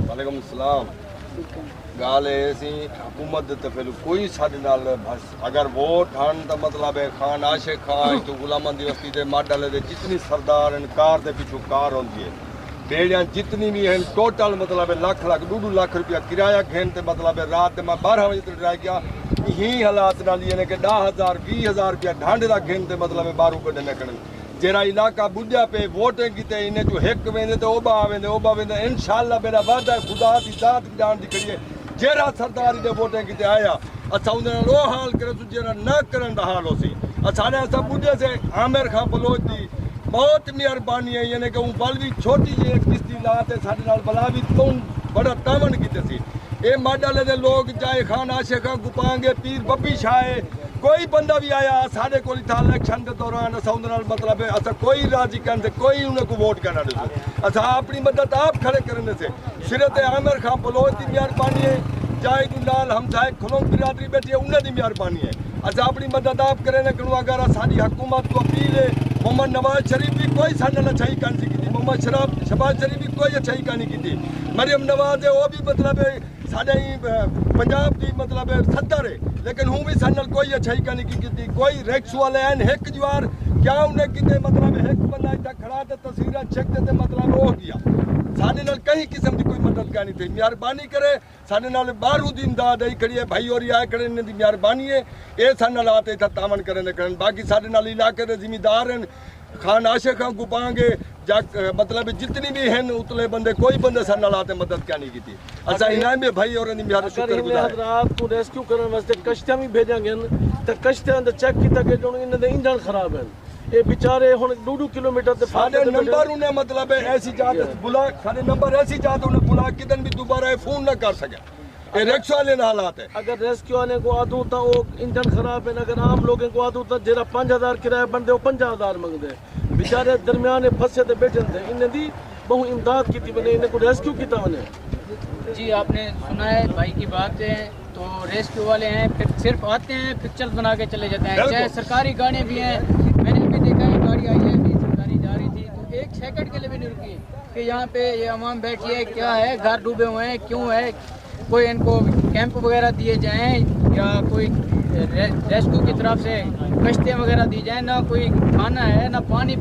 वालेकुम सलाम। गाल सी हुकूमत ते फिर कोई साडे नाल बस अगर वोट हन तो मतलब है खान आशिक खान तो गुलामन दी वस्ती दे माडल दे जितनी सरदार इन कार दे पिछू कार होंदी है बेड़ियां जितनी भी हैं टोटल मतलब है लाख लाख 2.5 लाख रुपया किराया घेन ते मतलब है रात मैं 12 बजे तक ड्राइव किया ही हालात नाल ये ने कि 10,000 20,000 रुपया ढांडे दा घेन ते मतलब है बारू कढने निकलन जेरा इलाका बुझा पे वोटें किते इन्हें जो हिक वेंदे तो ओबा वेंदे इंशाअल्लाह मेरा वादा खुदा दी जात जान दी करिए जेरा सरदारी दे वोटें किते आया अच्छा उन्हें वो हाल करे तो जेरा न करन दा हाल होसी अच्छा सब बुझे से आमिर खान बलोच दी बहुत मेहरबानी है यानी कि बल भी छोटी जी एक किश्ती लाते साडे नाल बला भी तुम बड़ा तामन कीते सी ए माडल दे लोग चाहे खान आशिक गुपांगे पीर बब्बी शाहे कोई बंदा भी आया साढ़े को इलेक्शन के दौरान मतलब असा कोई राजी करने से कोई उन्हें को वोट करना नहीं असा अपनी मदद आप खड़े करने से सिर्फ आमिर खान बलोच की मेहरबानी है चाहे लाल हम चाहे खलोंग बिरादरी बैठी है उन्हें की मेहरबानी है अच्छा अपनी मदद आप करें करूँ अगर साड़ी हुकूमत को अपील है मोहम्मद नवाज शरीफ भी कोई साढ़े अच्छाई कान सी की मोहम्मद शहबाज शरीफ भी कोई अच्छाई का नहीं की मरियम नवाज है वो भी मतलब साढ़े पंजाब की मतलब सदर है लेकिन हूँ भी साढ़े कोई अच्छाई का नहीं की कोई रिक्स वाले हैं एक जवार क्या उन्हें कितने मतलब एक बंदा इतना खड़ा तो तस्वीर चेक देते मतलब वो किया साढ़े नाल कहीं किस्म की कोई मदद करनी थी मेहरबानी करे साढ़े नाल बारूद इमदाद आई खड़ी है भाई और आए खड़े इन्हें मेहरबानी है ये साढ़े नाल आते था तामन करें बाकी साढ़े नाल इलाके के जिम्मेदार हैं खान आशिक खां गुपांगे जा मतलब जितनी भी हैं उतले बंदे कोई बंदे साढ़े नाल आते मदद क्या नहीं की थी अच्छा इनाम में भाई और रात को रेस्क्यू करने वास्ते कश्तियां भी भेजांगे तो कश्तियां दा चेक कीता कि जो इन्हां दे इंजन खराब हैं ये बेचारे हुन 2.5 किलोमीटर ते साडे नंबर उन्हें मतलब ऐसी जात बुला साडे नंबर ऐसी जात उन्हें बुला किदन भी दोबारा फोन न कर सके ये रिक्शा वाले हालात है अगर रेस्क्यू आने को आदू तो वो इंजन खराब है अगर आम लोगों को आदू तो जेरा 5,000 किराया बनते वो 50,000 मंगते बेचारे दरमियान फंसे ते बैठे थे इन्हें दी बहु इमदाद की बने इन्हें को रेस्क्यू किया उन्हें जी आपने सुना है भाई की बात है तो रेस्क्यू वाले हैं फिर सिर्फ आते हैं पिक्चर्स बना के चले जाते हैं चाहे सरकारी गाड़ियाँ भी हैं मैंने भी देखा है गाड़ी आई है सरकारी जा रही थी तो एक सेकंड के लिए भी नहीं रुकी कि यहाँ पे ये अवाम बैठी है क्या है घर डूबे हुए हैं क्यों है कोई इनको कैंप वगैरह दिए जाएं या कोई रेस्क्यू की तरफ से कश्तियाँ वगैरह दी जाएं ना कोई खाना है ना पानी